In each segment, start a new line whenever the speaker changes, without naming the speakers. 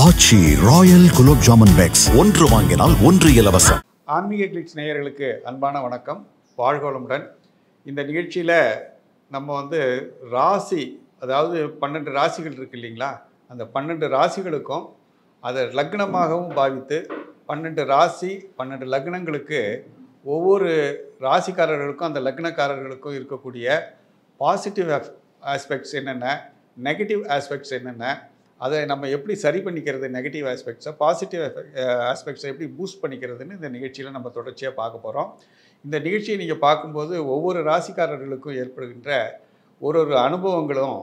ஆச்சி Royal gulab jamun packs ஒன்று வாங்கினால் ஒன்று இலவசம்.
ஆன்மீக கிளிக்ஸ் நேயர்களுக்கு அன்பான வணக்கம், வாழ்க வளமுடன். இந்த நிகழ்ச்சியில் நம்ம ராசி, அதாவது 12 ராசிகள் இருக்கு இல்லைங்களா, அந்த 12 ராசிகளுக்கும் அதை லக்னமாகவும் பாவித்து 12 ராசி 12 லக்னங்களுக்கு ஒவ்வொரு ராசிக்காரர்களுக்கும் அந்த லக்னக்காரர்களுக்கும் இருக்கக்கூடிய பாசிட்டிவ் ஆஸ்பெக்ட்ஸ் என்னென்ன, நெகட்டிவ் ஆஸ்பெக்ட்ஸ் என்னென்ன, அதை நம்ம எப்படி சரி பண்ணிக்கிறது, நெகட்டிவ் ஆஸ்பெக்ட்ஸை பாசிட்டிவ் ஆஸ்பெக்ட்ஸை எப்படி பூஸ்ட் பண்ணிக்கிறதுன்னு இந்த நிகழ்ச்சியில் நம்ம தொடர்ச்சியாக பார்க்க போகிறோம். இந்த நிகழ்ச்சியை நீங்கள் பார்க்கும்போது ஒவ்வொரு ராசிக்காரர்களுக்கும் ஏற்படுகின்ற ஒரு அனுபவங்களும்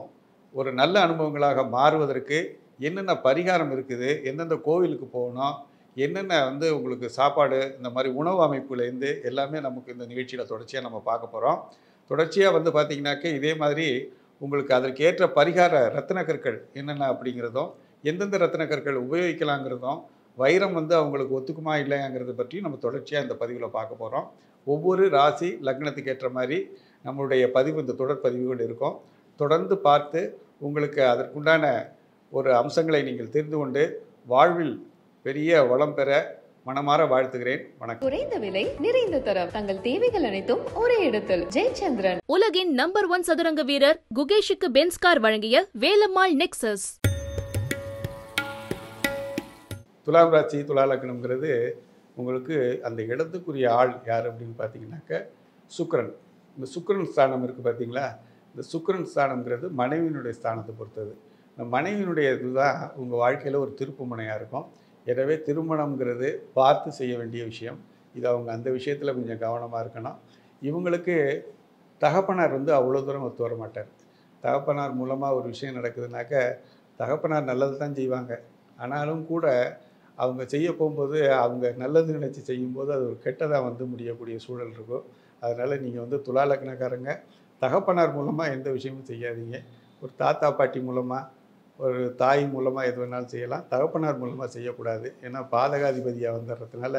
ஒரு நல்ல அனுபவங்களாக மாறுவதற்கு என்னென்ன பரிகாரம் இருக்குது, எந்தெந்த கோவிலுக்கு போகணும், என்னென்ன உங்களுக்கு சாப்பாடு, இந்த மாதிரி உணவு அமைப்புலேருந்து எல்லாமே நமக்கு இந்த நிகழ்ச்சியில் தொடர்ச்சியாக நம்ம பார்க்க போகிறோம். தொடர்ச்சியாக பார்த்திங்கனாக்க இதே மாதிரி உங்களுக்கு அதற்கு ஏற்ற பரிகார ரத்தின கற்கள் என்னென்ன அப்படிங்கிறதும், எந்தெந்த ரத்தின கற்கள் உபயோகிக்கலாங்கிறதும், வைரம் அவங்களுக்கு ஒத்துக்குமா இல்லையாங்கிறத பற்றி நம்ம தொடர்ச்சியாக இந்த பதிவில் பார்க்க போகிறோம். ஒவ்வொரு ராசி லக்னத்துக்கு ஏற்ற மாதிரி நம்மளுடைய பதிவு, இந்த தொடர் பதிவுகள் இருக்கும். தொடர்ந்து பார்த்து உங்களுக்கு அதற்குண்டான ஒரு அம்சங்களை நீங்கள் தெரிந்து கொண்டு வாழ்வில் பெரிய வளம் பெற மனமாற வாழ்த்துகிறேன். வணக்கம்.
குறைந்த விலை, நிறைந்த தரம், தங்கள் தேவைகள் அனைத்தும் ஒரே இடத்தில். ஜெயச்சந்திரன்.
உலகின் நம்பர் 1 சதுரங்க வீரர் குகேஷுக்கு பென்ஸ் கார் வழங்கிய வேலம்மாள் நெக்ஸஸ்.
துலாம் ராசி துலா லக்னம்ங்கிறது உங்களுக்கு அந்த இடத்துக்குரிய ஆள் யார் அப்படின்னு பார்த்தீங்கன்னாக்க சுக்கிரன். இந்த சுக்கிரன் ஸ்தானம் இருக்குது பார்த்தீங்களா, இந்த சுக்கிரன் ஸ்தானம்ங்கிறது மனைவியினுடைய ஸ்தானத்தை பொறுத்தது. இந்த மனைவியினுடைய இதுதான் உங்கள் வாழ்க்கையில் ஒரு திருப்பு முனையாக இருக்கும். எனவே திருமணம்ங்கிறது பார்த்து செய்ய வேண்டிய விஷயம். இது அவங்க அந்த விஷயத்தில் கொஞ்சம் கவனமாக இருக்கணும். இவங்களுக்கு தகப்பனார் அவ்வளோ தூரம் ஒத்து வர மாட்டார். தகப்பனார் மூலமாக ஒரு விஷயம் நடக்குதுனாக்க தகப்பனார் நல்லது தான் செய்வாங்க. ஆனாலும் கூட அவங்க செய்ய போகும்போது அவங்க நல்லது நினச்சி செய்யும்போது அது ஒரு கெட்டதாக முடியக்கூடிய சூழல் இருக்கும். அதனால் நீங்கள் துலா லக்னக்காரங்க தகப்பனார் மூலமாக எந்த விஷயமும் செய்யாதீங்க. ஒரு தாத்தா பாட்டி மூலமாக, ஒரு தாய் மூலமாக எது வேணாலும் செய்யலாம். தகப்பனார் மூலமாக செய்யக்கூடாது. ஏன்னா பாதகாதிபதியாக வந்துடுறதுனால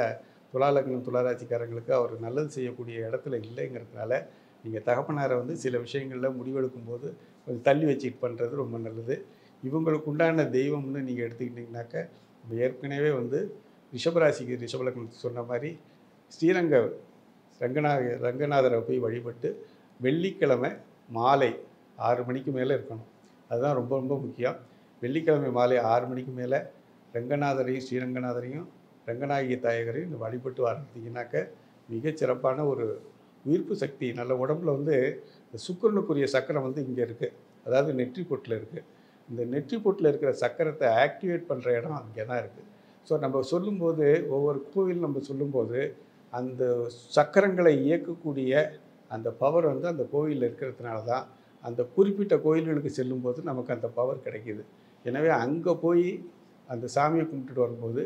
துலா லக்னம் துளாராசிக்காரங்களுக்கு அவர் நல்லது செய்யக்கூடிய இடத்துல இல்லைங்கிறதுனால நீங்கள் தகப்பனாரை சில விஷயங்களில் முடிவெடுக்கும் போது கொஞ்சம் தள்ளி வச்சுட்டு பண்ணுறது ரொம்ப நல்லது. இவங்களுக்கு உண்டான தெய்வம்னு நீங்கள் எடுத்துக்கிட்டிங்கனாக்க, ஏற்கனவே ரிஷபராசிக்கு ரிஷப லக்னத்துக்கு சொன்ன மாதிரி ஸ்ரீரங்க ரங்கநாதரை போய் வழிபட்டு வெள்ளிக்கிழமை மாலை 6 மணிக்கு மேலே இருக்கணும். அதுதான் ரொம்ப ரொம்ப முக்கியம். வெள்ளிக்கிழமை மாலை 6 மணிக்கு மேலே ரங்கநாதரையும் ஸ்ரீரங்கநாதரையும் ரங்கநாயகி தாயகரையும் இந்த வழிபட்டு ஆரம்பித்தீங்கன்னாக்க மிகச்சிறப்பான ஒரு உயிர்ப்பு சக்தி, நல்ல உடம்புல இந்த சுக்கிரனுக்குரிய சக்கரம் இங்கே இருக்குது, அதாவது நெற்றி பொட்டில் இருக்குது. இந்த நெற்றி பொட்டில் இருக்கிற சக்கரத்தை ஆக்டிவேட் பண்ணுற இடம் அங்கே தான் இருக்குது. ஸோ நம்ம சொல்லும்போது, ஒவ்வொரு கோவில் நம்ம சொல்லும்போது அந்த சக்கரங்களை இயக்கக்கூடிய அந்த பவர் அந்த கோவிலில் இருக்கிறதுனால தான் அந்த குறிப்பிட்ட கோயில்களுக்கு செல்லும்போது நமக்கு அந்த பவர் கிடைக்கிது. எனவே அங்கே போய் அந்த சாமியை கும்பிட்டுட்டு வரும்போது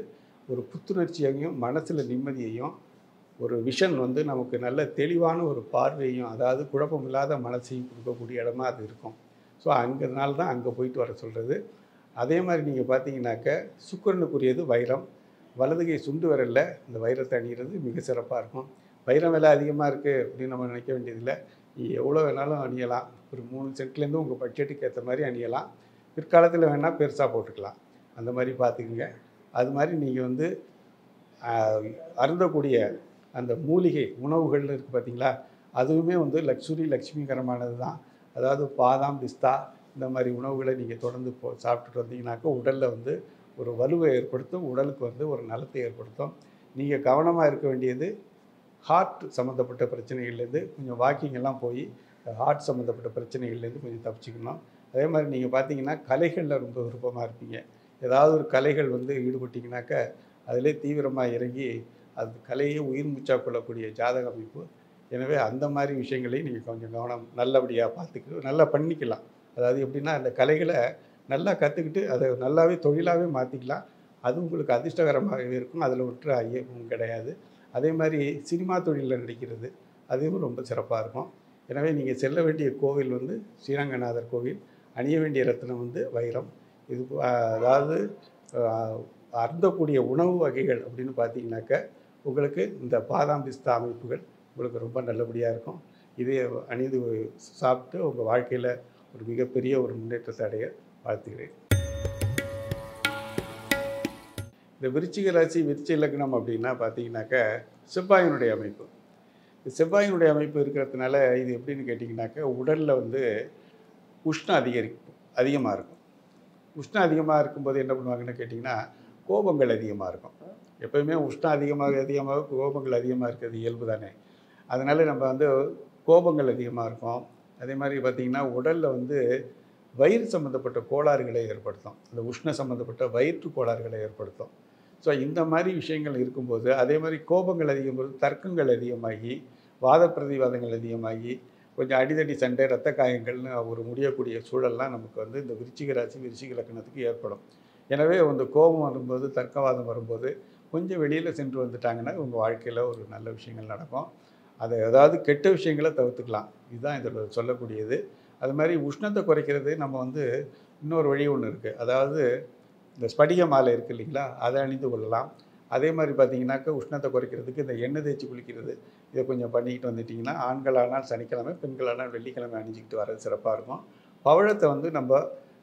ஒரு புத்துணர்ச்சியையும் மனசில் நிம்மதியையும் ஒரு விஷன் நமக்கு நல்ல தெளிவான ஒரு பார்வையும், அதாவது குழப்பம் இல்லாத மனசையும் கொடுக்கக்கூடிய இடமா அது இருக்கும். ஸோ அங்கேனால தான் அங்கே போயிட்டு வர சொல்கிறது. அதே மாதிரி நீங்கள் பார்த்தீங்கன்னாக்க சுக்கிரனுக்குரியது வைரம். வலதுகை சுண்டு விரலில் இந்த வைரத்தை அணிகிறது மிக சிறப்பாக இருக்கும். வைரம் விலை அதிகமாக இருக்குது அப்படின்னு நம்ம நினைக்க வேண்டியதில்லை. எவ்வளோ வேணாலும் அணியலாம். ஒரு 3 சென்ட்லேருந்து உங்கள் பட்ஜெட்டுக்கு ஏற்ற மாதிரி அணியலாம். பிற்காலத்தில் வேணால் பெருசாக போட்டுக்கலாம். அந்த மாதிரி பார்த்துக்குங்க. அது மாதிரி நீங்கள் அருந்தக்கூடிய அந்த மூலிகை உணவுகள்னு இருக்குது பார்த்தீங்களா, அதுவுமே லக்ஷ்மிகரமானது தான். அதாவது பாதாம், பிஸ்தா இந்த மாதிரி உணவுகளை நீங்கள் தொடர்ந்து சாப்பிட்டுட்டு வந்தீங்கன்னாக்கா உடலில் ஒரு வலுவை ஏற்படுத்தும், உடலுக்கு ஒரு நலத்தை ஏற்படுத்தும். நீங்கள் கவனமாக இருக்க வேண்டியது ஹார்ட் சம்மந்தப்பட்ட பிரச்சனைகள்லேருந்து கொஞ்சம் வாக்கிங் எல்லாம் போய் ஹார்ட் சம்மந்தப்பட்ட பிரச்சனைகள்லேருந்து கொஞ்சம் தப்பிச்சுக்கணும். அதே மாதிரி நீங்கள் பார்த்தீங்கன்னா கலைகளில் ரொம்ப விருப்பமாக இருப்பீங்க. ஏதாவது ஒரு கலைகள் ஈடுபட்டிங்கனாக்க அதிலே தீவிரமாக இறங்கி அது கலையை உயிர் மூச்சாக கொள்ளக்கூடிய ஜாதக அமைப்பு. எனவே அந்த மாதிரி விஷயங்களையும் நீங்கள் கொஞ்சம் கவனம் நல்லபடியாக பார்த்துக்க நல்லா பண்ணிக்கலாம். அதாவது எப்படின்னா, அந்த கலைகளை நல்லா கற்றுக்கிட்டு அதை நல்லாவே தொழிலாகவே மாற்றிக்கலாம். அது உங்களுக்கு அதிர்ஷ்டகரமாகவே இருக்கும். அதில் ஒற்று ஐயமும் கிடையாது. அதே மாதிரி சினிமா தொழிலில் நடிக்கிறது அதுவும் ரொம்ப சிறப்பாக இருக்கும். எனவே நீங்கள் செல்ல வேண்டிய கோவில் ஸ்ரீரங்கநாதர் கோவில். அணிய வேண்டிய ரத்தினம் வைரம். இது அதாவது அருந்தக்கூடிய உணவு வகைகள் அப்படின்னு பார்த்தீங்கன்னாக்க உங்களுக்கு இந்த பாதாம் பிஸ்தா அமைப்புகள் உங்களுக்கு ரொம்ப நல்லபடியாக இருக்கும். இதை அணிந்து சாப்பிட்டு உங்கள் வாழ்க்கையில் ஒரு மிகப்பெரிய ஒரு முன்னேற்றத்தை அடைய வாழ்த்துகிறேன். இந்த விருச்சிக ராசி விருச்சிக லக்னம் அப்படின்னா பார்த்தீங்கன்னாக்க செவ்வாயினுடைய அமைப்பு. செவ்வாயினுடைய அமைப்பு இருக்கிறதுனால இது எப்படின்னு கேட்டிங்கனாக்கா உடலில் வந்து உஷ்ணம் அதிகமாக இருக்கும். உஷ்ணம் அதிகமாக இருக்கும்போது என்ன பண்ணுவாங்கன்னு கேட்டிங்கன்னா கோபங்கள் அதிகமாக இருக்கும். எப்போயுமே உஷ்ணம் அதிகமாக கோபங்கள் அதிகமாக இருக்கிறது இயல்பு தானே. அதனால் நம்ம வந்து கோபங்கள் அதிகமாக இருக்கும். அதே மாதிரி பார்த்திங்கன்னா உடலில் வந்து வயிறு சம்மந்தப்பட்ட கோளாறுகளை ஏற்படுத்தும். அந்த உஷ்ண சம்மந்தப்பட்ட வயிற்று கோளாறுகளை ஏற்படுத்தும். ஸோ இந்த மாதிரி விஷயங்கள் இருக்கும்போது அதே மாதிரி கோபங்கள் அதிகம்போது தர்க்கங்கள் அதிகமாகி வாத பிரதிவாதங்கள் அதிகமாகி கொஞ்சம் அடிதடி சண்டை இரத்த காயங்கள்னு ஒரு முடியக்கூடிய சூழல்லாம் நமக்கு வந்து இந்த விருச்சிக ராசி விருச்சிக லக்னத்துக்கு ஏற்படும். எனவே இந்த கோபம் வரும்போது தர்க்கவாதம் வரும்போது கொஞ்சம் வெளியில் சென்று வந்துட்டாங்கன்னா உங்கள் வாழ்க்கையில் ஒரு நல்ல விஷயங்கள் நடக்கும். அதை ஏதாவது கெட்ட விஷயங்களை தவிர்த்துக்கலாம். இதுதான் இதில் சொல்லக்கூடியது. அது மாதிரி உஷ்ணத்தை குறைக்கிறது நம்ம வந்து இன்னொரு வழி ஒன்று இருக்குது. அதாவது இந்த ஸ்படிக மாலை இருக்குது இல்லைங்களா, அதை அணிந்து கொள்ளலாம். அதே மாதிரி பார்த்திங்கனாக்கா உஷ்ணத்தை குறைக்கிறதுக்கு இந்த எண்ணெய் தேய்ச்சி குளிக்கிறது இதை கொஞ்சம் பண்ணிக்கிட்டு வந்துட்டிங்கன்னா ஆண்களானால் சனிக்கிழமை பெண்களானால் வெள்ளிக்கிழமை அணிஞ்சிக்கிட்டு வர்றது சிறப்பாக இருக்கும். பவழத்தை வந்து நம்ம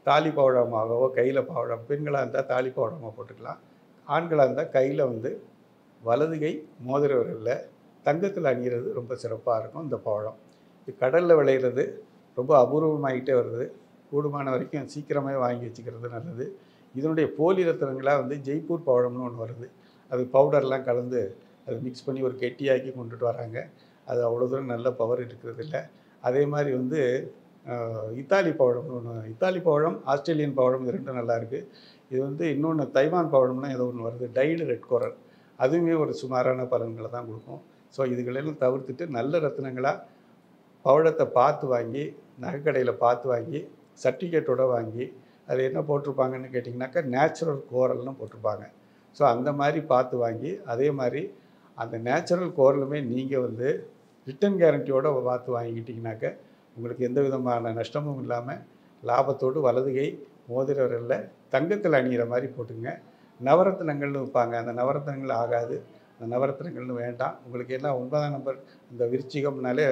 தாலி பவழமாகவோ கையில் பவழம், பெண்களாக இருந்தால் தாலி பவழமாக போட்டுக்கலாம். ஆண்களாக இருந்தால் கையில் வந்து வலது கை மோதிர விரலில் தங்கத்தில் அணிகிறது ரொம்ப சிறப்பாக இருக்கும். இந்த பவழம் இது கடலில் விளையிறது ரொம்ப அபூர்வமாகிட்டே வருது. கூடுமான வரைக்கும் சீக்கிரமே வாங்கி வச்சுக்கிறது நல்லது. இதனுடைய போலி ரத்தினங்களாக வந்து ஜெய்ப்பூர் பவழம்னு ஒன்று வருது. அது பவுடர்லாம் கலந்து அதை மிக்ஸ் பண்ணி ஒரு கெட்டியாக்கி கொண்டுட்டு வராங்க. அது அவ்வளோ தூரம் நல்ல பவர் இருக்கிறது இல்லை. அதே மாதிரி வந்து இத்தாலி பவழம்னு ஒன்று, இத்தாலி பவழம் ஆஸ்திரேலியன் பவழம் இது ரெண்டும் நல்லாயிருக்கு. இது வந்து இன்னொன்று தைவான் பவழம்னா ஏதோ ஒன்று வருது, டைடு ரெட் கோரல், அதுவுமே ஒரு சுமாரான பலன்களை தான் கொடுக்கும். ஸோ இதுகளெல்லாம் தவிர்த்துட்டு நல்ல ரத்தினங்களாக பவழத்தை பார்த்து வாங்கி நகைக்கடையில் பார்த்து வாங்கி சர்டிஃபிகேட்டோடு வாங்கி அது என்ன போட்டிருப்பாங்கன்னு கேட்டிங்கனாக்கா நேச்சுரல் கோரல்னு போட்டிருப்பாங்க. ஸோ அந்த மாதிரி பார்த்து வாங்கி அதே மாதிரி அந்த நேச்சுரல் கோரலுமே நீங்கள் வந்து ரிட்டன் கேரண்டியோடு பார்த்து வாங்கிக்கிட்டிங்கனாக்க உங்களுக்கு எந்த விதமான நஷ்டமும் இல்லாமல் லாபத்தோடு வலது கை மோதிர விரலில் தங்கத்தில் அணிகிற மாதிரி போட்டுங்க. நவரத்தினங்கள்னு வைப்பாங்க, அந்த நவரத்தினங்கள் ஆகாது. அந்த நவரத்தினங்கள்னு வேண்டாம். உங்களுக்கு என்ன 9ஆம் நம்பர் இந்த விருச்சிகம்னாலே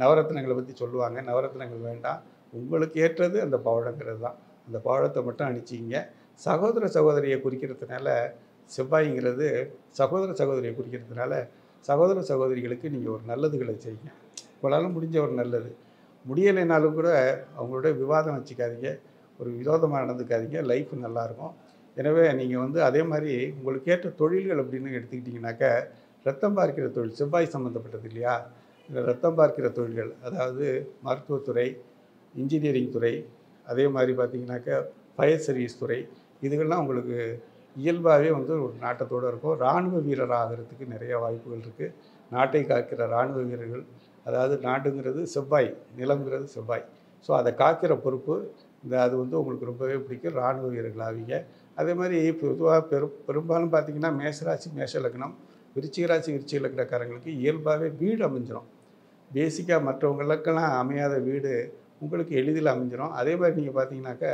நவரத்தினங்களை பற்றி சொல்லுவாங்க. நவரத்தினங்கள் வேண்டாம். உங்களுக்கு ஏற்றது அந்த பவழங்கிறது தான். அந்த பவழத்தை மட்டும் அணிச்சிங்க. சகோதர சகோதரியை குறிக்கிறதுனால செவ்வாய்ங்கிறது சகோதர சகோதரியை குறிக்கிறதுனால சகோதர சகோதரிகளுக்கு நீங்கள் ஒரு நல்லதுகளை செய்யுங்க. உங்களால் முடிஞ்ச ஒரு நல்லது. முடியலைனாலும் கூட அவங்களோட விவாதம் வச்சுக்காதீங்க, ஒரு விரோதமாக நடந்துக்காதீங்க. லைஃப் நல்லாயிருக்கும். எனவே நீங்கள் வந்து அதே மாதிரி உங்களுக்கு ஏற்ற தொழில்கள் அப்படின்னு எடுத்துக்கிட்டிங்கனாக்கா ரத்தம் பார்க்கிற தொழில் செவ்வாய் சம்மந்தப்பட்டது இல்லையா. இந்த ரத்தம் பார்க்கிற தொழில்கள் அதாவது மருத்துவத்துறை, இன்ஜினியரிங் துறை, அதே மாதிரி பார்த்திங்கனாக்கா ஃபயர் சர்வீஸ் துறை, இதுகள்லாம் உங்களுக்கு இயல்பாகவே வந்து ஒரு நாட்டத்தோடு இருக்கும். இராணுவ வீரர் ஆகிறதுக்கு நிறைய வாய்ப்புகள் இருக்குது. நாட்டை காக்கிற இராணுவ வீரர்கள், அதாவது நாடுங்கிறது செவ்வாய், நிலங்கிறது செவ்வாய். ஸோ அதை காக்கிற பொறுப்பு அது வந்து உங்களுக்கு ரொம்பவே பிடிக்கும். இராணுவ வீரர்கள் ஆவீங்க. அதே மாதிரி பொதுவாக பெரும்பாலும் பார்த்திங்கன்னா மேஷராசி மேஷ லக்னம், விருச்சிக ராசி விருச்சிக லக்னக்காரங்களுக்கு இயல்பாகவே வீடு அமைஞ்சிடும். பேசிக்காக மற்றவங்களுக்கெல்லாம் அமையாத வீடு உங்களுக்கு எளிதில் அமைஞ்சிடும். அதே மாதிரி நீங்கள் பார்த்தீங்கன்னாக்கா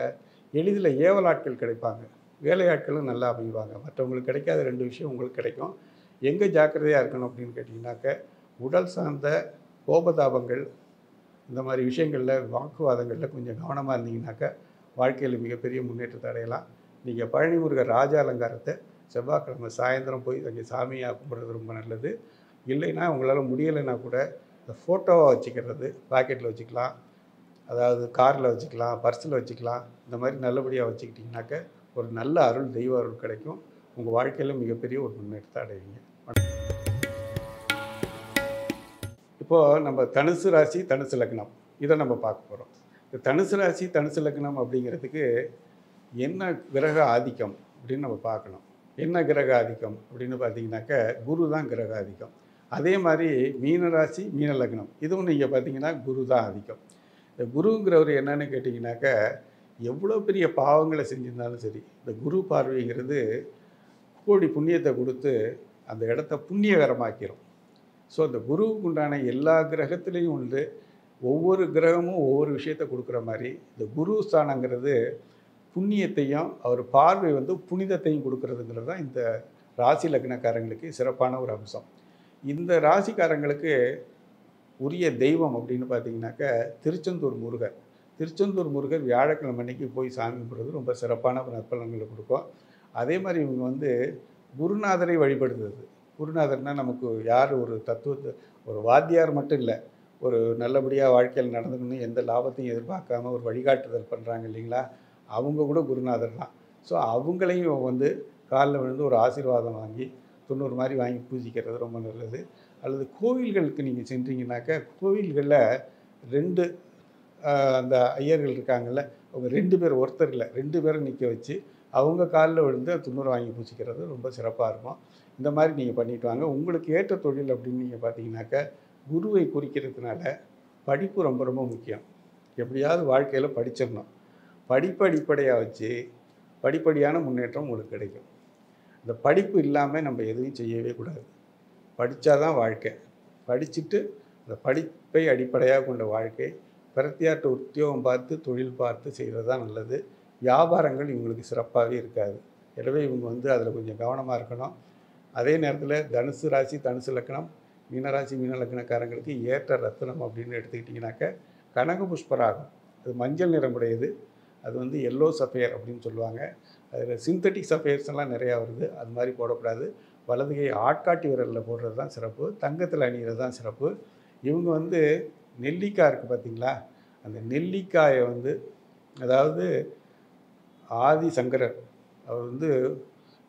எளிதில் ஏவலாட்கள் கிடைப்பாங்க, வேலையாட்களும் நல்லா அமைவாங்க. மற்றவங்களுக்கு கிடைக்காத 2 விஷயம் உங்களுக்கு கிடைக்கும். எங்கே ஜாக்கிரதையாக இருக்கணும் அப்படின்னு கேட்டிங்கனாக்கா உடல் சார்ந்த கோபதாபங்கள் இந்த மாதிரி விஷயங்களில் வாக்குவாதங்களில் கொஞ்சம் கவனமாக இருந்தீங்கன்னாக்கா வாழ்க்கையில் மிகப்பெரிய முன்னேற்றத்தை அடையலாம். நீங்கள் பழனி முருகர் ராஜ அலங்காரத்தை செவ்வாய்க்கிழமை சாயந்தரம் போய் அங்கே சாமியாக கும்பிட்றது ரொம்ப நல்லது. இல்லைன்னா உங்களால் முடியலைன்னா கூட இந்த ஃபோட்டோவை வச்சுக்கிறது பாக்கெட்டில் வச்சுக்கலாம், அதாவது காரில் வச்சுக்கலாம், பர்ஸில் வச்சுக்கலாம். இந்த மாதிரி நல்லபடியாக வச்சுக்கிட்டிங்கனாக்க ஒரு நல்ல அருள், தெய்வ அருள் கிடைக்கும். உங்கள் வாழ்க்கையில் மிகப்பெரிய ஒரு முன்னேற்றத்தை அடைவீங்க. இப்போது நம்ம தனுசு ராசி தனுசு லக்னம் இதை நம்ம பார்க்க போகிறோம். இந்த தனுசு ராசி தனுசு லக்னம் அப்படிங்கிறதுக்கு என்ன கிரக ஆதிக்கம் அப்படின்னு நம்ம பார்க்கணும். என்ன கிரக ஆதிக்கம் அப்படின்னு பார்த்தீங்கன்னாக்க குரு தான் கிரக ஆதிக்கம். அதே மாதிரி மீன ராசி மீன லக்னம் இதுவும் நீங்கள் பார்த்தீங்கன்னா குரு தான் ஆதிக்கம். இந்த குருங்கிறவர் என்னன்னு கேட்டிங்கனாக்க எவ்வளோ பெரிய பாவங்களை செஞ்சிருந்தாலும் சரி இந்த குரு பார்வைங்கிறது கோடி புண்ணியத்தை கொடுத்து அந்த இடத்த புண்ணியகரமாக்கிடும். ஸோ அந்த குருவுக்கு உண்டான எல்லா கிரகத்துலேயும் உண்டு. ஒவ்வொரு கிரகமும் ஒவ்வொரு விஷயத்தை கொடுக்குற மாதிரி இந்த குரு ஸ்தானங்கிறது புண்ணியத்தையும் அவர் பார்வை வந்து புனிதத்தையும் கொடுக்கறதுங்கிறது தான் இந்த ராசி லக்னக்காரங்களுக்கு சிறப்பான ஒரு அம்சம். இந்த ராசிக்காரங்களுக்கு உரிய தெய்வம் அப்படின்னு பார்த்தீங்கன்னாக்க திருச்செந்தூர் முருகர். திருச்செந்தூர் முருகர் வியாழக்கிழமை அன்னைக்கு போய் சாமி கும்பிட்றது ரொம்ப சிறப்பான நற்பலன்களை கொடுக்கும். அதே மாதிரி இவங்க வந்து குருநாதரை வழிபடுத்துறது. குருநாதர்னால் நமக்கு யார் ஒரு தத்துவத்தை ஒரு வாத்தியார் மட்டும் இல்லை, ஒரு நல்லபடியாக வாழ்க்கையில் நடந்துக்கணும், எந்த லாபத்தையும் எதிர்பார்க்காம ஒரு வழிகாட்டுதல் பண்ணுறாங்க இல்லைங்களா, அவங்க கூட குருநாதர் தான். ஸோ அவங்களையும் வந்து காலில் விழுந்து ஒரு ஆசீர்வாதம் வாங்கி 90 மாதிரி வாங்கி பூஜிக்கிறது ரொம்ப நல்லது. அல்லது கோவில்களுக்கு நீங்கள் சென்றீங்கன்னாக்கா, கோவில்களில் 2 அந்த ஐயர்கள் இருக்காங்கல்ல, அவங்க 2 பேர், ஒருத்தர் இல்லை 2 பேரை நிற்க வச்சு அவங்க காலில் விழுந்து 90 வாங்கி பூஜிக்கிறது ரொம்ப சிறப்பாக இருக்கும். இந்த மாதிரி நீங்கள் பண்ணிட்டு வாங்க. உங்களுக்கு ஏற்ற தொழில் அப்படின்னு நீங்கள் பார்த்தீங்கன்னாக்கா, குருவை குறிக்கிறதுனால படிப்பு ரொம்ப ரொம்ப முக்கியம். எப்படியாவது வாழ்க்கையில் படிச்சிடணும். படிப்பு அடிப்படையாக வச்சு படிப்படியான முன்னேற்றம் உங்களுக்கு கிடைக்கும். இந்த படிப்பு இல்லாமல் நம்ம எதுவும் செய்யவே கூடாது. படித்தா தான் வாழ்க்கை. படிச்சுட்டு அந்த படிப்பை அடிப்படையாக கொண்ட வாழ்க்கை, பிரத்தியார்ட்ட உத்தியோகம் பார்த்து தொழில் பார்த்து செய்கிறது தான் நல்லது. வியாபாரங்கள் இவங்களுக்கு சிறப்பாகவே இருக்காது. எனவே இவங்க வந்து அதில் கொஞ்சம் கவனமாக இருக்கணும். அதே நேரத்தில் தனுசு ராசி, தனுசு லக்னம், மீனராசி, மீன லக்னக்காரங்களுக்கு ஏற்ற ரத்தினம் அப்படின்னு எடுத்துக்கிட்டிங்கனாக்க கனக புஷ்பராகம். அது மஞ்சள் நிறமுடையது. அது வந்து எல்லோ சஃபேர் அப்படின்னு சொல்லுவாங்க. அதில் சிந்தட்டிக் சஃபேர்ஸ் எல்லாம் நிறையா வருது. அது மாதிரி போடக்கூடாது. வலதுகை ஆட்காட்டி விரலில் போடுறது தான் சிறப்பு. தங்கத்தில் அணிகிறது தான் சிறப்பு. இவங்க வந்து நெல்லிக்காய் இருக்குது பார்த்தீங்களா, அந்த நெல்லிக்காயை வந்து, அதாவது ஆதி சங்கரர் அவர் வந்து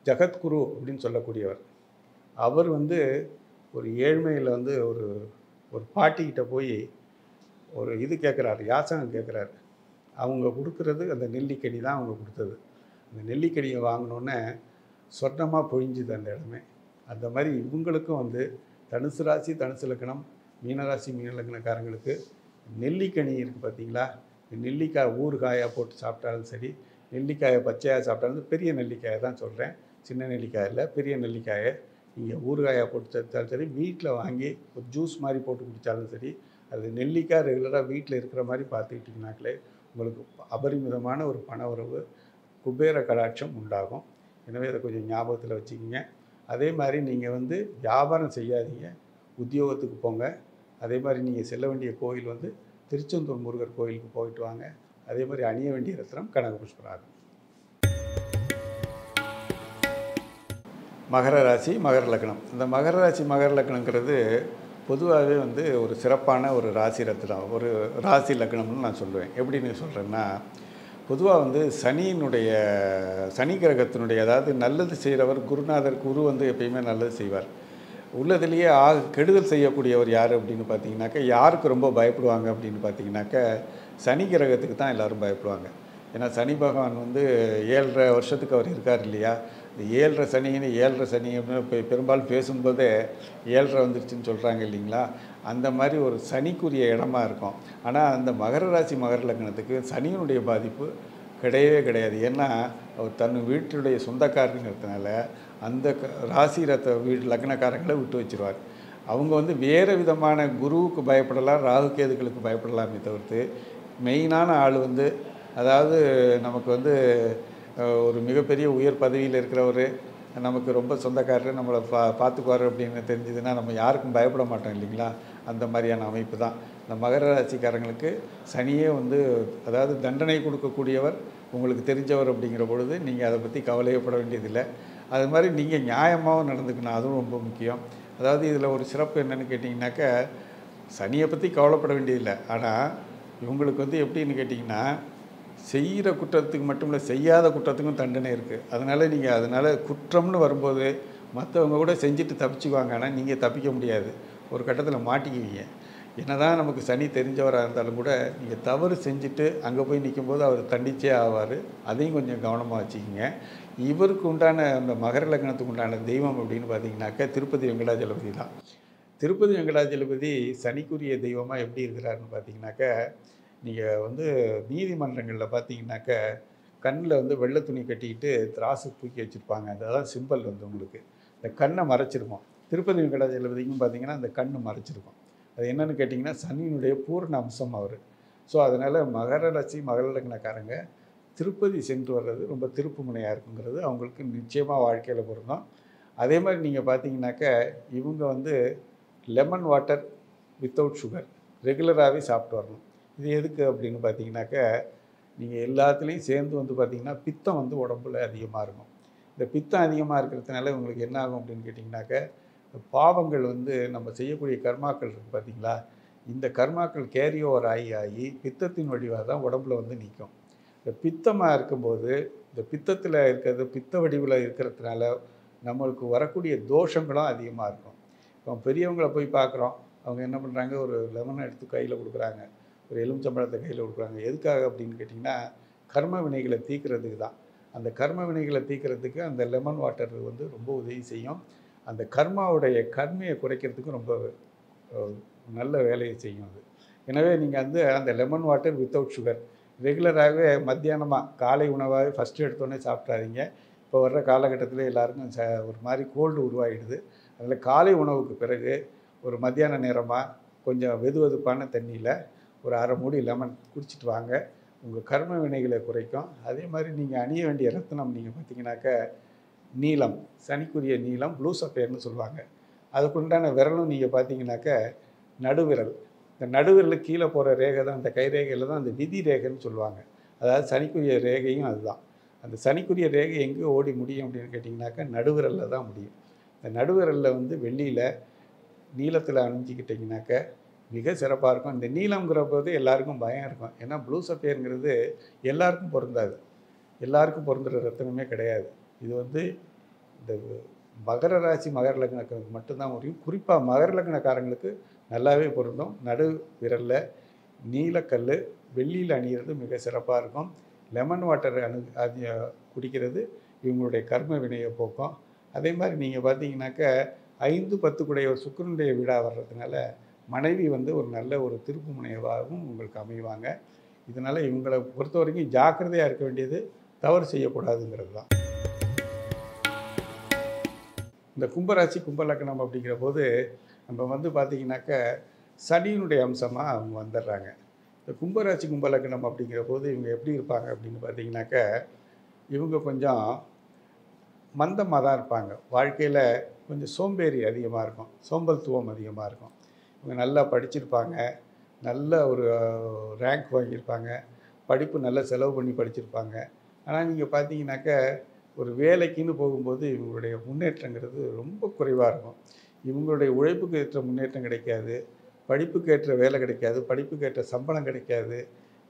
ஜகத்குரு அப்படின்னு சொல்லக்கூடியவர். அவர் வந்து ஒரு ஏழ்மையில் வந்து ஒரு பாட்டிக்கிட்ட போய் ஒரு இது கேட்குறாரு, யாசகம் கேட்குறாரு. அவங்க கொடுக்குறது அந்த நெல்லிக்கனி தான் அவங்க கொடுத்தது. அந்த நெல்லிக்கனியை வாங்கினோன்னே சொர்ணமாக பொழிஞ்சுது அந்த இடமே. அந்த மாதிரி இவங்களுக்கும் வந்து தனுசு ராசி, தனுசு லக்னம், மீனராசி, மீன லக்னக்காரங்களுக்கு நெல்லிக்கனி இருக்குது பார்த்தீங்களா, நெல்லிக்காய் ஊறுகாயாக போட்டு சாப்பிட்டாலும் சரி, நெல்லிக்காயை பச்சையாக சாப்பிட்டாலும், பெரிய நெல்லிக்காயை தான் சொல்கிறேன், சின்ன நெல்லிக்காய் இல்லை, பெரிய நெல்லிக்காயை நீங்கள் ஊறுகாயாக போட்டு சேர்த்தாலும் சரி, வீட்டில் வாங்கி ஒரு ஜூஸ் மாதிரி போட்டு குடித்தாலும் சரி, அது நெல்லிக்காய் ரெகுலராக வீட்டில் இருக்கிற மாதிரி பார்த்துக்கிட்டிங்கனாக்களே உங்களுக்கு அபரிமிதமான ஒரு பண உறவு, குபேர கடாட்சம் உண்டாகும். எனவே அதை கொஞ்சம் ஞாபகத்தில் வச்சுக்கிங்க. அதே மாதிரி நீங்கள் வந்து வியாபாரம் செய்யாதீங்க, உத்தியோகத்துக்கு போங்க. அதே மாதிரி நீங்கள் செல்ல வேண்டிய கோயில் வந்து திருச்செந்தூர் முருகர் கோயிலுக்கு போயிட்டு வாங்க. அதே மாதிரி அணிய வேண்டிய ரத்னம் கனக புஷ்பராகம். மகர ராசி, மகர லக்னம். இந்த மகர ராசி, மகர லக்னங்கிறது பொதுவாகவே வந்து ஒரு சிறப்பான ஒரு ராசி ரத்னம், ஒரு ராசி லக்னம்னு நான் சொல்லுவேன். எப்படின்னு சொல்கிறேன்னா, பொதுவாக வந்து சனி கிரகத்தினுடைய, அதாவது நல்லது செய்கிறவர் குருநாதர், குரு வந்து எப்பயுமே நல்லது செய்வார். உள்ளதுலேயே கெடுதல் செய்யக்கூடியவர் யார் அப்படின்னு பார்த்தீங்கன்னாக்கா, யாருக்கு ரொம்ப பயப்படுவாங்க அப்படின்னு பார்த்தீங்கன்னாக்கா, சனி கிரகத்துக்கு தான் எல்லோரும் பயப்படுவாங்க. ஏன்னா சனி பகவான் வந்து 7.5 வருஷத்துக்கு அவர் இருக்கார் இல்லையா. இந்த 7.5 சனி அப்படின்னு இப்போ பெரும்பாலும் பேசும்போதே 7.5 வந்துருச்சுன்னு சொல்கிறாங்க இல்லைங்களா. அந்த மாதிரி ஒரு சனிக்குரிய இடமா இருக்கும். ஆனால் அந்த மகர ராசி, மகர லக்னத்துக்கு சனியினுடைய பாதிப்பு கிடையவே கிடையாது. ஏன்னா அவர் தன் வீட்டுடைய சொந்தக்காரங்கிறதுனால அந்த ராசி லக்னக்காரங்களை விட்டு வச்சுருவார். அவங்க வந்து வேறு விதமான குருவுக்கு பயப்படலாம், ராகு கேதுகளுக்கு பயப்படலாமே தவிர்த்து, மெயினான ஆள் வந்து, அதாவது நமக்கு வந்து ஒரு மிகப்பெரிய உயர் பதவியில் இருக்கிறவர், நமக்கு ரொம்ப சொந்தக்காரர், நம்மளை பார்த்துக்குவார் அப்படின்னு தெரிஞ்சதுன்னா நம்ம யாருக்கும் பயப்பட மாட்டோம் இல்லைங்களா. அந்த மாதிரியான அமைப்பு தான் இந்த மகர ராசிக்காரங்களுக்கு. சனியே வந்து, அதாவது தண்டனை கொடுக்கக்கூடியவர் உங்களுக்கு தெரிஞ்சவர் அப்படிங்கிற பொழுது நீங்கள் அதை பற்றி கவலையப்பட வேண்டியதில்லை. அது மாதிரி நீங்கள் நியாயமாகவும் நடந்துக்கணும், அதுவும் ரொம்ப முக்கியம். அதாவது இதில் ஒரு சிறப்பு என்னென்னு கேட்டிங்கனாக்கா, சனியை பற்றி கவலைப்பட வேண்டியதில்லை. ஆனால் இவங்களுக்கு வந்து எப்படின்னு கேட்டிங்கன்னா, செய்கிற குற்றத்துக்கு மட்டும் இல்லை, செய்யாத குற்றத்துக்கும் தண்டனை இருக்குது. அதனால் குற்றம்னு வரும்போது மற்றவங்க கூட செஞ்சுட்டு தப்பிச்சுக்குவாங்க. ஆனால் நீங்கள் தப்பிக்க முடியாது, ஒரு கட்டத்தில் மாட்டிக்குவீங்க. என்னதான் நமக்கு சனி தெரிஞ்சவராக இருந்தாலும் கூட நீங்கள் தவறு செஞ்சுட்டு அங்கே போய் நிற்கும்போது அவர் தண்டிச்சே ஆவார். அதையும் கொஞ்சம் கவனமாக வச்சுக்கிங்க. இவருக்கு உண்டான அந்த மகர லக்னத்துக்கு உண்டான தெய்வம் அப்படின்னு பார்த்தீங்கன்னாக்கா, திருப்பதி வெங்கடாஜலபதி தான். திருப்பதி வெங்கடாஜலபதி சனிக்குரிய தெய்வமாக எப்படி இருக்கிறாருன்னு பார்த்தீங்கன்னாக்கா, நீங்கள் வந்து நீதிமன்றங்களில் பார்த்தீங்கன்னாக்கா கண்ணில் வந்து வெள்ளை துணி கட்டிக்கிட்டு திராசு தூக்கி வச்சுருப்பாங்க. அதெல்லாம் சிம்பல் வந்து உங்களுக்கு இந்த கண்ணை மறைச்சிருக்கும். திருப்பதி வெங்கடாஜலபதிக்கும் பார்த்தீங்கன்னா அந்த கண்ணு மறைச்சிருக்கும். அது என்னென்னு கேட்டிங்கன்னா, சனியினுடைய பூர்ண அம்சம் அவர். ஸோ அதனால் மகர ராசி, மகர லக்னக்காரங்க திருப்பதி சென்று வர்றது ரொம்ப திருப்பு முனையாக இருக்குங்கிறது அவங்களுக்கு நிச்சயமாக வாழ்க்கையில் பொருந்தும். அதே மாதிரி நீங்கள் பார்த்தீங்கன்னாக்கா, இவங்க வந்து லெமன் வாட்டர் வித்தவுட் சுகர் ரெகுலராகவே சாப்பிட்டு வரணும். இது எதுக்கு அப்படின்னு பார்த்தீங்கன்னாக்கா, நீங்கள் எல்லாத்துலேயும் சேர்ந்து வந்து பார்த்திங்கன்னா பித்தம் வந்து உடம்புல அதிகமாக இருக்கும். இந்த பித்தம் அதிகமாக இருக்கிறதுனால உங்களுக்கு என்ன ஆகும் அப்படின்னு கேட்டிங்கனாக்க, பாவங்கள் வந்து நம்ம செய்யக்கூடிய கர்மாக்கள் இருக்குது பார்த்தீங்களா, இந்த கர்மாக்கள் கேரி ஓவர் ஆகி ஆகி பித்தத்தின் வடிவாக தான் உடம்புல வந்து நிற்கும். இந்த பித்தமாக இருக்கும்போது இந்த பித்தத்தில் இருக்கிறது பித்த வடிவில் இருக்கிறதுனால நம்மளுக்கு வரக்கூடிய தோஷங்களும் அதிகமாக இருக்கும். இப்போ பெரியவங்களை போய் பார்க்குறோம், அவங்க என்ன பண்ணுறாங்க, ஒரு லெமனை எடுத்து கையில் கொடுக்குறாங்க, ஒரு எலுமிச்சம்பழத்தை கையில் கொடுக்குறாங்க. எதுக்காக அப்படின்னு கேட்டிங்கன்னா, கர்ம வினைகளை தீர்க்கிறதுக்கு தான். அந்த கர்ம வினைகளை தீர்க்கிறதுக்கு அந்த லெமன் வாட்டர் வந்து ரொம்ப உதவி செய்யும். அந்த கர்மாவுடைய கர்மையை குறைக்கிறதுக்கு ரொம்ப நல்ல வேலையை செய்யும் அது. எனவே நீங்கள் வந்து அந்த லெமன் வாட்டர் வித்தவுட் சுகர் ரெகுலராகவே மத்தியானமாக காலை உணவாகவே ஃபஸ்ட்டு எடுத்தோடனே சாப்பிட்றாதீங்க. இப்போ வர்ற காலகட்டத்தில் எல்லாருக்கும் ஒரு மாதிரி கோல்டு உருவாகிடுது. அதில் காலை உணவுக்கு பிறகு ஒரு மத்தியான நேரமாக கொஞ்சம் வெதுவெதுப்பான தண்ணியில் ஒரு அரை மூடி லெமன் குடிச்சிட்டு வாங்க. உங்கள் கர்ம வினைகளை குறைக்கும். அதே மாதிரி நீங்கள் அணிய வேண்டிய ரத்தினம் நீங்கள் பார்த்தீங்கன்னாக்க நீலம், சனிக்குரிய நீலம், ப்ளூ சஃபயர்னு சொல்லுவாங்க. அதுக்குண்டான விரலும் நீங்கள் பார்த்தீங்கன்னாக்க நடுவிரல். இந்த நடுவிரலுக்கு கீழே போகிற ரேகை தான், அந்த கை ரேகையில் தான் அந்த விதி ரேகைன்னு சொல்லுவாங்க. அதாவது சனிக்குரிய ரேகையும் அதுதான். அந்த சனிக்குரிய ரேகை எங்கே ஓடி முடியும் அப்படின்னு கேட்டிங்கனாக்கா நடுவிரலில் தான் முடியும். இந்த நடுவிரலில் வந்து வெள்ளியில் நீளத்தில் அணிஞ்சிக்கிட்டிங்கனாக்க மிக சிறப்பாக இருக்கும். இந்த நீளம்ங்கிற போது எல்லாருக்கும் பயம் இருக்கும். ஏன்னா ப்ளூ சஃபயருங்கிறது எல்லாருக்கும் பொருந்தாது, எல்லாருக்கும் பொருந்துகிற ரத்தினமே கிடையாது. இது வந்து இந்த மகர ராசி மகர லக்னக்காரங்களுக்கு மட்டும்தான் முடியும். குறிப்பாக மகர லக்னக்காரங்களுக்கு நல்லாவே பொருந்தும். நடு விரலில் நீலக்கல் வெள்ளியில் அணிகிறது மிக சிறப்பாக இருக்கும். லெமன் வாட்டர் குடிக்கிறது இவங்களுடைய கர்ம வினையை போக்கும். அதே மாதிரி நீங்கள் பார்த்தீங்கன்னாக்க 5-10 குடையவர் சுக்கிரனுடைய வீடாக வர்றதுனால மனைவி வந்து ஒரு நல்ல ஒரு திருப்பு முனைவாகவும் உங்களுக்கு அமைவாங்க. இதனால் இவங்களை பொறுத்த வரைக்கும் ஜாக்கிரதையாக இருக்க வேண்டியது, தவறு செய்யக்கூடாதுங்கிறது தான். இந்த கும்பராசி கும்பலக்கணம் அப்படிங்கிற போது நம்ம வந்து பார்த்திங்கனாக்க சனியினுடைய அம்சமாக அவங்க வந்துடுறாங்க. இந்த கும்பராசி கும்பலக்கணம் அப்படிங்கிற போது இவங்க எப்படி இருப்பாங்க அப்படின்னு பார்த்திங்கனாக்க, இவங்க கொஞ்சம் மந்தமாக தான் இருப்பாங்க. வாழ்க்கையில் கொஞ்சம் சோம்பேறி அதிகமாக இருக்கும், சோம்பல்துவம் அதிகமாக இருக்கும். இவங்க நல்லா படிச்சிருப்பாங்க, நல்ல ஒரு ரேங்க் வாங்கியிருப்பாங்க, படிப்பு நல்ல செலவு பண்ணி படிச்சிருப்பாங்க. ஆனால் நீங்கள் பார்த்தீங்கன்னாக்க ஒரு வேலைக்குன்னு போகும்போது இவங்களுடைய முன்னேற்றங்கிறது ரொம்ப குறைவாக இருக்கும். இவங்களுடைய உழைப்புக்கு ஏற்ற முன்னேற்றம் கிடைக்காது, படிப்புக்கு ஏற்ற வேலை கிடைக்காது, படிப்புக்கு ஏற்ற சம்பளம் கிடைக்காது.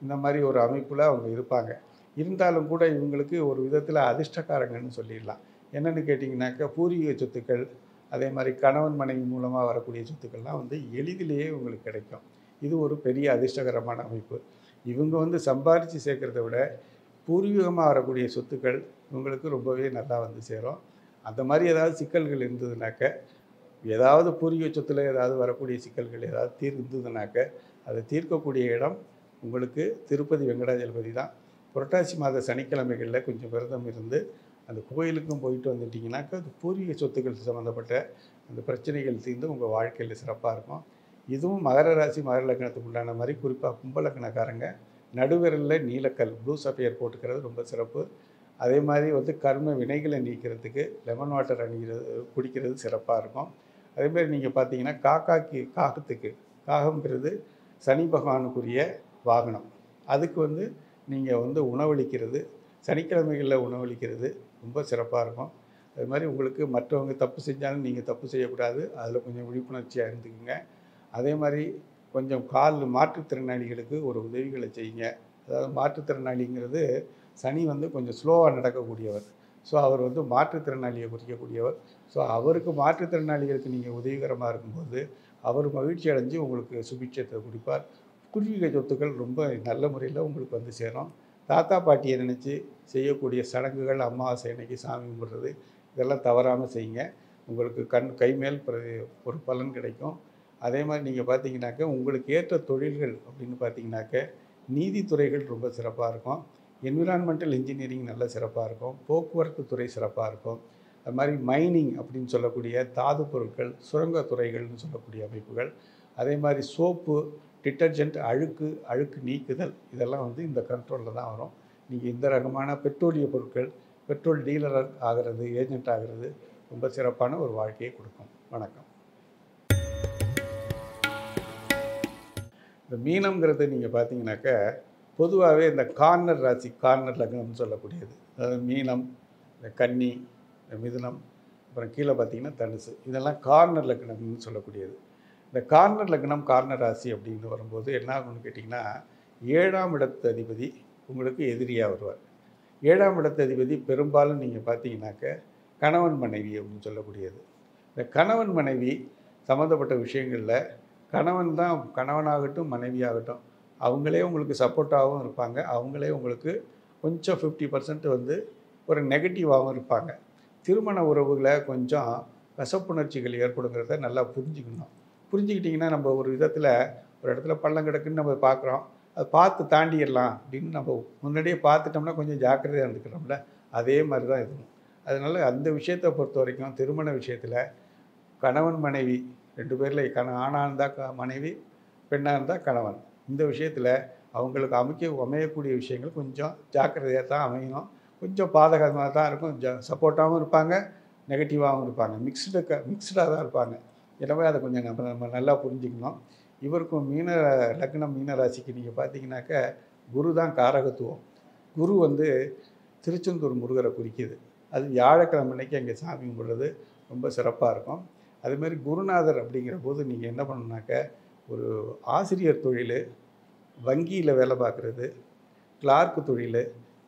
இந்த மாதிரி ஒரு அமைப்பில் அவங்க இருப்பாங்க. இருந்தாலும் கூட இவங்களுக்கு ஒரு விதத்தில் அதிர்ஷ்டக்காரங்கன்னு சொல்லிடலாம். என்னென்னு கேட்டிங்கனாக்கா பூர்வீக சொத்துக்கள், அதே மாதிரி கணவன் மனைவி மூலமாக வரக்கூடிய சொத்துக்கள்லாம் வந்து எளிதிலேயே உங்களுக்கு கிடைக்கும். இது ஒரு பெரிய அதிர்ஷ்டகரமான அமைப்பு. இவங்க வந்து சம்பாதிச்சு சேர்க்குறத விட பூர்வீகமாக வரக்கூடிய சொத்துக்கள் இவங்களுக்கு ரொம்பவே நல்லா வந்து சேரும். அந்த மாதிரி ஏதாவது சிக்கல்கள் இருந்ததுனாக்க, ஏதாவது பூர்வீக சொத்தில் ஏதாவது வரக்கூடிய சிக்கல்கள் ஏதாவது இருந்ததுனாக்க அதை தீர்க்கக்கூடிய இடம் உங்களுக்கு திருப்பதி வெங்கடாஜலபதி தான். புரட்டாசி மாத சனிக்கிழமைகளில் கொஞ்சம் விரதம் இருந்து அந்த கோயிலுக்கும் போயிட்டு வந்துட்டிங்கனாக்கா அது பூர்வீக சொத்துக்கள் சம்மந்தப்பட்ட அந்த பிரச்சனைகள் தீர்ந்து உங்கள் வாழ்க்கையில் சிறப்பாக இருக்கும். இதுவும் மகர ராசி மகர லக்னத்துக்கு உண்டான மாதிரி குறிப்பாக கும்பலக்கணக்காரங்க நடுவிரலில் நீலக்கல் ப்ளூ சஃபயர் போட்டுக்கிறது ரொம்ப சிறப்பு. அதே மாதிரி வந்து கர்ம வினைகளை நீக்கிறதுக்கு லெமன் வாட்டர் குடிக்கிறது சிறப்பாக இருக்கும். அதேமாதிரி நீங்கள் பார்த்தீங்கன்னா காகத்துக்கு காகம்ங்கிறது சனி பகவானுக்குரிய வாகனம். அதுக்கு வந்து நீங்கள் வந்து உணவளிக்கிறது, சனிக்கிழமைகளில் உணவளிக்கிறது ரொம்ப சிறப்பாக இருக்கும். அது மாதிரி உங்களுக்கு மற்றவங்க தப்பு செஞ்சாலும் நீங்கள் தப்பு செய்யக்கூடாது, அதில் கொஞ்சம் விழிப்புணர்ச்சியாக இருந்துக்குங்க. அதே மாதிரி கொஞ்சம் மாற்றுத்திறனாளிகளுக்கு ஒரு உதவிகளை செய்யுங்க. அதாவது மாற்றுத்திறனாளிங்கிறது சனி வந்து கொஞ்சம் ஸ்லோவாக நடக்கக்கூடியவர். ஸோ அவர் வந்து மாற்றுத்திறனாளியை குறிக்கக்கூடியவர். ஸோ அவருக்கு மாற்றுத்திறனாளிகளுக்கு நீங்கள் உதவிகரமாக இருக்கும்போது அவர் மகிழ்ச்சி அடைஞ்சு உங்களுக்கு சுபிட்சத்தை கொடுப்பார். பூர்வீக சொத்துக்கள் ரொம்ப நல்ல முறையில் உங்களுக்கு வந்து சேரும். தாத்தா பாட்டியை நினச்சி செய்யக்கூடிய சடங்குகள், அமாவாசை அன்னைக்கு சாமி கும்பிட்றது, இதெல்லாம் தவறாமல் செய்யுங்க. உங்களுக்கு கை மேல் ஒரு பலன் கிடைக்கும். அதே மாதிரி நீங்கள் பார்த்தீங்கன்னாக்க உங்களுக்கு ஏற்ற தொழில்கள் அப்படின்னு பார்த்தீங்கன்னாக்க நீதித்துறைகள் ரொம்ப சிறப்பாக இருக்கும். என்விரான்மெண்டல் இன்ஜினியரிங் நல்ல சிறப்பாக இருக்கும். போக்குவரத்து துறை சிறப்பாக இருக்கும். அது மாதிரி மைனிங் அப்படின்னு சொல்லக்கூடிய தாது பொருட்கள், சுரங்கத்துறைகள்னு சொல்லக்கூடிய அமைப்புகள், அதே மாதிரி சோப்பு, டிட்டர்ஜென்ட், அழுக்கு நீக்குதல், இதெல்லாம் வந்து இந்த கண்ட்ரோலில் தான் வரும். நீங்கள் இந்த ரகமான பெட்ரோலிய பொருட்கள், பெட்ரோல் டீலர் ஆகிறது, ஏஜென்ட் ஆகிறது ரொம்ப சிறப்பான ஒரு வாழ்க்கையை கொடுக்கும். வணக்கம். இந்த மீனம்ங்கிறது நீங்கள் பார்த்தீங்கன்னாக்க பொதுவாகவே இந்த கார்னர் ராசி, கார்னர் லக்னம்னு சொல்லக்கூடியது, அதாவது மீனம், இந்த கன்னி, மிதுனம், அப்புறம் கீழே பார்த்தீங்கன்னா தனுசு. இதெல்லாம் கார்னர் லக்னம்னு சொல்லக்கூடியது. இந்த கார்னர் லக்னம், கார்னர் ராசி அப்படின்னு வரும்போது என்ன ஆகும்னு கேட்டிங்கன்னா, 7ஆம் இடத்து அதிபதி உங்களுக்கு எதிரியாக வருவார். 7ஆம் இடத்து அதிபதி பெரும்பாலும் நீங்கள் பார்த்தீங்கன்னாக்க கணவன் மனைவி அப்படின்னு சொல்லக்கூடியது. இந்த கணவன் மனைவி சம்மந்தப்பட்ட விஷயங்களில் கணவனாகட்டும் மனைவியாகட்டும் அவங்களே உங்களுக்கு சப்போர்ட்டாகவும் இருப்பாங்க. அவங்களே உங்களுக்கு கொஞ்சம் 50% வந்து ஒரு நெகட்டிவாகவும் இருப்பாங்க. திருமண உறவுகளை கொஞ்சம் கசப்புணர்ச்சிகள் ஏற்படுங்கிறத நல்லா புரிஞ்சுக்கணும். புரிஞ்சுக்கிட்டிங்கன்னா நம்ம ஒரு விதத்தில் ஒரு இடத்துல பள்ளம் கிடக்குன்னு நம்ம பார்க்குறோம், அதை பார்த்து தாண்டிடலாம் அப்படின்னு நம்ம முன்னாடியே பார்த்துட்டோம்னா கொஞ்சம் ஜாக்கிரதையாக இருந்துக்கிறோம்ல, அதே மாதிரி தான் இதுவும். அதனால் அந்த விஷயத்தை பொறுத்த வரைக்கும் திருமண விஷயத்தில் கணவன் மனைவி 2 பேரில் ஆணாக இருந்தால் மனைவி, பெண்ணாக இருந்தால் கணவன். இந்த விஷயத்தில் அவங்களுக்கு அமையக்கூடிய விஷயங்கள் கொஞ்சம் ஜாக்கிரதையாக தான் அமையணும். கொஞ்சம் பாதகமாக தான் இருக்கும். சப்போர்ட்டாகவும் இருப்பாங்க, நெகட்டிவாகவும் இருப்பாங்க, மிக்ஸ்டாக தான் இருப்பாங்க. எனவே அதை கொஞ்சம் நம்ம நல்லா புரிஞ்சுக்கணும். இவருக்கும் மீன ராசிக்கு நீங்கள் பார்த்தீங்கன்னாக்க குரு தான் காரகத்துவம். குரு வந்து திருச்செந்தூர் முருகரை குறிக்குது. அது வியாழக்கிழமை அன்னைக்கு அங்கே சாமி கும்பிட்றது ரொம்ப சிறப்பாக இருக்கும். அதுமாதிரி குருநாதர் அப்படிங்கிற போது நீங்கள் என்ன பண்ணணுன்னாக்க, ஒரு ஆசிரியர் தொழில், வங்கியில் வேலை பார்க்குறது, கிளார்க்கு தொழில்,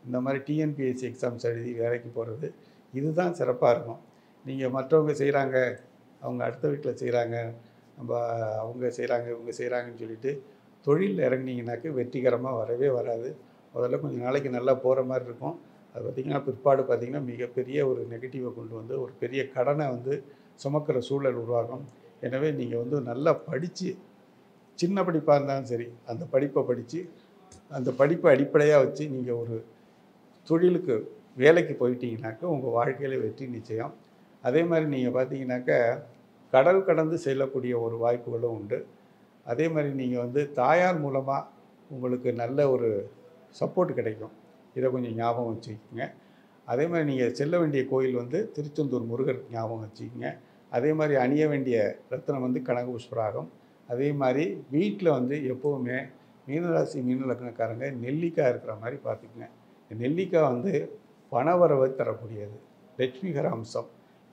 இந்த மாதிரி டிஎன்பிஎஸ்சி எக்ஸாம்ஸ் எழுதி வேலைக்கு போகிறது, இதுதான் சிறப்பாக இருக்கும். நீங்கள் மற்றவங்க செய்கிறாங்க, அவங்க அடுத்த வீட்டில் செய்கிறாங்க, அவங்க செய்கிறாங்க, இவங்க செய்கிறாங்கன்னு சொல்லிட்டு தொழிலில் இறங்கினீங்கன்னாக்க வெற்றிகரமாக வரவே வராது. முதல்ல கொஞ்சம் நாளைக்கு நல்லா போகிற மாதிரி இருக்கும். அது பார்த்திங்கன்னா பிற்பாடு பார்த்திங்கன்னா மிகப்பெரிய ஒரு நெகட்டிவை கொண்டு வந்து ஒரு பெரிய கடனை வந்து சுமக்கிற சூழல் உருவாகும். எனவே நீங்கள் வந்து நல்லா படித்து, சின்ன படிப்பாக இருந்தாலும் சரி, அந்த படிப்பை படித்து, அந்த படிப்பை அடிப்படையாக வச்சு நீங்கள் ஒரு தொழிலுக்கு வேலைக்கு போயிட்டீங்கன்னாக்க உங்கள் வாழ்க்கையில் வெற்றி நிச்சயம். அதே மாதிரி நீங்கள் பார்த்தீங்கன்னாக்க கடல் கடந்து செல்லக்கூடிய ஒரு வாய்ப்புகளும் உண்டு. அதே மாதிரி நீங்கள் வந்து தாயார் மூலமாக உங்களுக்கு நல்ல ஒரு சப்போர்ட் கிடைக்கும். இதை கொஞ்சம் ஞாபகம் வச்சுக்கோங்க. அதே மாதிரி நீங்கள் செல்ல வேண்டிய கோயில் வந்து திருச்செந்தூர் முருகர் ஞாபகம் வச்சுக்கோங்க. அதே மாதிரி அணிய வேண்டிய ரத்தினம் வந்து கனகபுஷ்பராகம். அதே மாதிரி வீட்டில் வந்து எப்போவுமே மீனராசி மீன லக்னக்காரங்க நெல்லிக்காய் இருக்கிற மாதிரி பார்த்துக்குங்க. நெல்லிக்காய் வந்து பணவரவை தரக்கூடியது, லட்சுமிகர அம்சம்.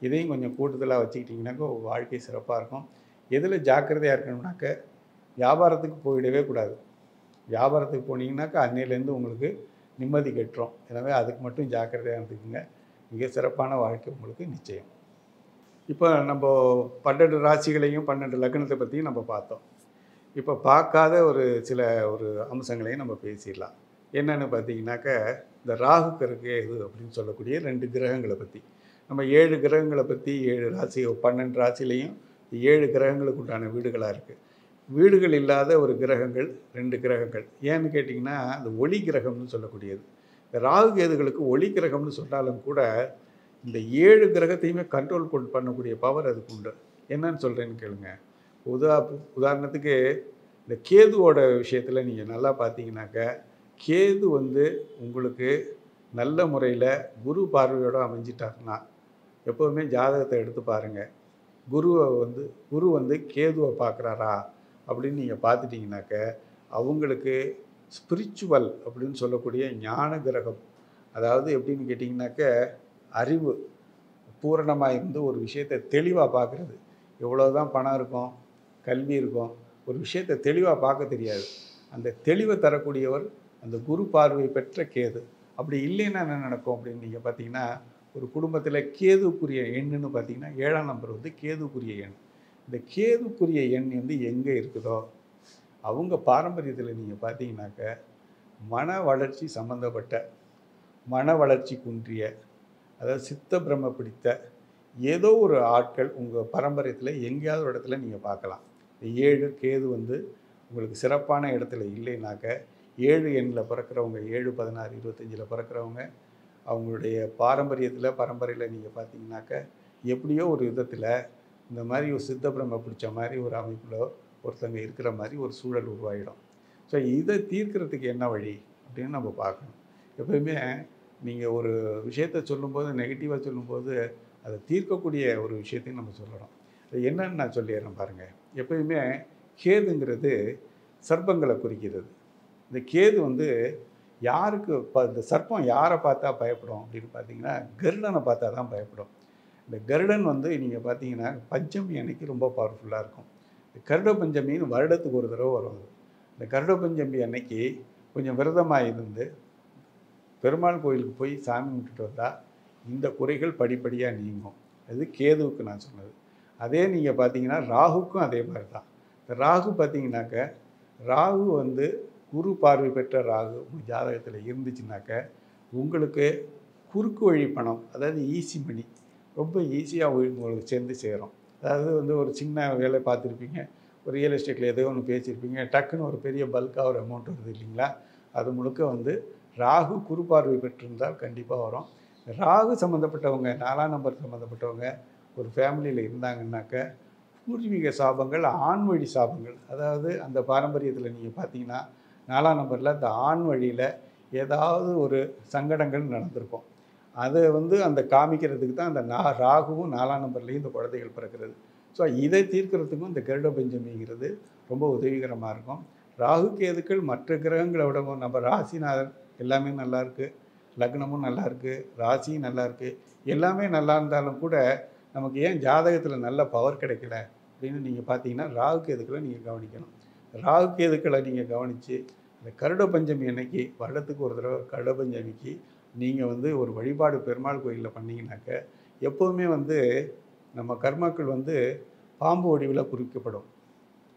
இதையும் கொஞ்சம் கூடுதலாக வச்சுக்கிட்டிங்கனாக்கா உங்கள் வாழ்க்கை சிறப்பாக இருக்கும். எதில் ஜாக்கிரதையாக இருக்கணும்னாக்க, வியாபாரத்துக்கு போயிடவே கூடாது. வியாபாரத்துக்கு போனீங்கன்னாக்கா அன்னையிலேருந்து உங்களுக்கு நிம்மதி கெட்டுரும். எனவே அதுக்கு மட்டும் ஜாக்கிரதையாக இருந்துக்குங்க. மிக சிறப்பான வாழ்க்கை உங்களுக்கு நிச்சயம். இப்போ நம்ம 12 ராசிகளையும் 12 லக்னத்தை பற்றியும் நம்ம பார்த்தோம். இப்போ பார்க்காத சில அம்சங்களையும் நம்ம பேசிடலாம். என்னென்னு பார்த்தீங்கன்னாக்க, இந்த ராகு கேது அப்படின்னு சொல்லக்கூடிய 2 கிரகங்களை பற்றி நம்ம 7 கிரகங்களை பற்றி 7 ராசி 12 ராசிலையும் 7 கிரகங்களுக்கு உண்டான வீடுகளாக இருக்குது. வீடுகள் இல்லாத ஒரு கிரகங்கள் 2 கிரகங்கள். ஏன்னு கேட்டிங்கன்னா, அந்த ஒளி கிரகம்னு சொல்லக்கூடியது. இந்த ராகு கேதுகளுக்கு ஒளி கிரகம்னு சொன்னாலும் கூட இந்த 7 கிரகத்தையுமே கண்ட்ரோல் பண்ணக்கூடிய பவர் அதுக்கு உண்டு. என்னன்னு சொல்கிறேன்னு கேளுங்க. உதாரணத்துக்கு இந்த கேதுவோட விஷயத்தில் நீங்கள் நல்லா பார்த்தீங்கன்னாக்க, கேது வந்து உங்களுக்கு நல்ல முறையில் குரு பார்வையோடு அமைஞ்சிட்டாருன்னா, எப்போவுமே ஜாதகத்தை எடுத்து பாருங்கள். குரு வந்து கேதுவை பார்க்குறாரா அப்படின்னு நீங்கள் பார்த்துட்டிங்கனாக்க, அவங்களுக்கு ஸ்பிரிச்சுவல் அப்படின்னு சொல்லக்கூடிய ஞான கிரகம், அதாவது எப்படின்னு கேட்டிங்கனாக்க, அறிவு பூரணமாக இருந்து ஒரு விஷயத்தை தெளிவாக பார்க்குறது. எவ்வளோ தான் பணம் இருக்கும், கல்வி இருக்கும், ஒரு விஷயத்தை தெளிவாக பார்க்க தெரியாது. அந்த தெளிவை தரக்கூடியவர் அந்த குரு பார்வை பெற்ற கேது. அப்படி இல்லைன்னா என்ன நடக்கும் அப்படின்னு நீங்கள் பார்த்தீங்கன்னா, ஒரு குடும்பத்தில் கேதுக்குரிய எண்ணுன்னு பார்த்தீங்கன்னா 7ஆம் நம்பர் வந்து கேதுக்குரிய எண். இந்த கேதுக்குரிய எண் வந்து எங்கே இருக்குதோ அவங்க பாரம்பரியத்தில் நீங்கள் பார்த்தீங்கன்னாக்க, மன வளர்ச்சி சம்மந்தப்பட்ட, மன வளர்ச்சி குன்றிய, அதாவது சித்த பிரம்ம பிடித்த ஏதோ ஒரு ஆட்கள் உங்கள் பாரம்பரியத்தில் எங்கேயாவது ஒரு இடத்துல நீங்கள் பார்க்கலாம். இந்த 7 கேது வந்து உங்களுக்கு சிறப்பான இடத்துல இல்லைனாக்க, 7 எண்ணில் பிறக்கிறவங்க, 7, 16, 25 பிறக்கிறவங்க, அவங்களுடைய பரம்பரையில் நீங்கள் பார்த்தீங்கன்னாக்க, எப்படியோ ஒரு விதத்தில் இந்த மாதிரி ஒரு சித்த பிரம்ம பிடிச்ச மாதிரி ஒரு அமைப்பில் ஒருத்தங்க இருக்கிற மாதிரி ஒரு சூழல் உருவாகிடும். ஸோ இதை தீர்க்கிறதுக்கு என்ன வழி அப்படின்னு நம்ம பார்க்கணும். எப்போயுமே நீங்கள் ஒரு விஷயத்தை சொல்லும்போது, நெகட்டிவாக சொல்லும்போது, அதை தீர்க்கக்கூடிய ஒரு விஷயத்தையும் நம்ம சொல்லணும். அது என்னன்னு நான் சொல்லிடுறேன் பாருங்கள். எப்போயுமே கேதுங்கிறது சர்ப்பங்களை குறிக்கிறது. இந்த கேது வந்து யாருக்கு இந்த சர்ப்பம் யாரை பார்த்தா பயப்படும் அப்படின்னு பார்த்தீங்கன்னா, கருடனை பார்த்தா தான் பயப்படும். இந்த கருடன் வந்து நீங்கள் பார்த்தீங்கன்னா பஞ்சமி அன்னைக்கு ரொம்ப பவர்ஃபுல்லாக இருக்கும். இந்த கருட பஞ்சமின்னு வருடத்துக்கு ஒரு தடவை வரும். இந்த கருட பஞ்சமி அன்னைக்கு கொஞ்சம் விரதமாக இருந்து பெருமாள் கோயிலுக்கு போய் சாமி கும்பிட்டுட்டு வந்தால் இந்த குறைகள் படிப்படியாக நீங்கும். அது கேதுவுக்கு நான் சொன்னது. அதே நீங்கள் பார்த்தீங்கன்னா ராகுக்கும் அதே மாதிரி தான். இந்த ராகு பார்த்தீங்கன்னாக்க ராகு வந்து குரு பார்வை பெற்ற ராகு உங்கள் ஜாதகத்தில் இருந்துச்சுனாக்க உங்களுக்கு குறுக்கு வழி பணம், அதாவது ஈஸி மணி, ரொம்ப ஈஸியாக உங்களுக்கு சேர்ந்து சேரும். அதாவது வந்து ஒரு சின்ன வேலை பார்த்துருப்பீங்க, ஒரு ரியல் எஸ்டேட்டில் ஏதோ ஒன்று பேசியிருப்பீங்க, டக்குன்னு ஒரு பெரிய பல்காக ஒரு அமௌண்ட் வருது இல்லைங்களா? அது முழுக்க வந்து ராகு குரு பார்வை பெற்றிருந்தால் கண்டிப்பாக வரும். ராகு சம்மந்தப்பட்டவங்க 4ஆம் நம்பர் சம்மந்தப்பட்டவங்க ஒரு ஃபேமிலியில் இருந்தாங்கன்னாக்க பூர்வீக சாபங்கள், ஆண் வழி சாபங்கள், அதாவது அந்த பாரம்பரியத்தில் நீங்கள் பார்த்தீங்கன்னா 4ஆம் நம்பரில் அந்த ஆண் வழியில் ஏதாவது ஒரு சங்கடங்கள் நடந்திருக்கும். அதை வந்து அந்த காமிக்கிறதுக்கு தான் அந்த ராகுவும் 4ஆம் நம்பர்லேயும் இந்த குழந்தைகள் பிறக்கிறது. ஸோ இதை தீர்க்கிறதுக்கும் இந்த கருட பஞ்சமிங்கிறது ரொம்ப உதவிகரமாக இருக்கும். ராகு கேதுக்கள் மற்ற கிரகங்களை விட நம்ம ராசிநாதன் எல்லாமே நல்லாயிருக்கு, லக்னமும் நல்லாயிருக்கு, ராசியும் நல்லாயிருக்கு, எல்லாமே நல்லா இருந்தாலும் கூட நமக்கு ஏன் ஜாதகத்தில் நல்ல பவர் கிடைக்கல அப்படின்னு நீங்கள் பார்த்தீங்கன்னா ராகு கேதுக்களை நீங்கள் கவனிக்கணும். ராகு கேதுக்களை நீங்கள் கவனித்து இந்த கருட பஞ்சமி அன்னைக்கு வருடத்துக்கு ஒரு தடவை கருட பஞ்சமிக்கு நீங்கள் வந்து ஒரு வழிபாடு பெருமாள் கோயிலில் பண்ணிங்கனாக்க எப்போவுமே வந்து நம்ம கர்மாக்கள் வந்து பாம்பு வடிவில் குறிக்கப்படும்.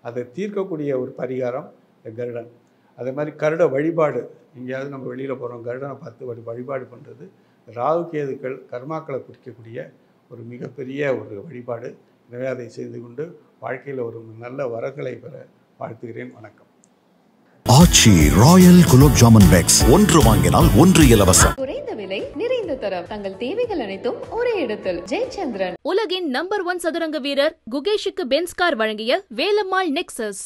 அதை தீர்க்கக்கூடிய ஒரு பரிகாரம் இந்த கருடன். அதே மாதிரி கருட வழிபாடு, எங்கேயாவது நம்ம வெளியில் போகிறோம் கருடனை பார்த்து வழிபாடு பண்ணுறது ராகு கேதுக்கள் கர்மாக்களை குறிக்கக்கூடிய ஒரு மிகப்பெரிய ஒரு வழிபாடு. எனவே அதை செய்து கொண்டு வாழ்க்கையில் ஒரு நல்ல வரங்களை பெற வாழ்த்துகிறேன். வணக்கம்.
ஆச்சி ராயல் குலோப் ஜாமுன் பேக்ஸ், ஒன்று வாங்கினால் ஒன்று இலவசம்.
குறைந்த விலை நிறைந்த தரம், தங்கள் தேவைகள் அனைத்தும் ஒரே இடத்தில். ஜெயச்சந்திரன்.
உலகின் நம்பர் 1 சதுரங்க வீரர் குகேஷுக்கு பென்ஸ் கார் வழங்கிய வேலம்மாள் நெக்ஸஸ்.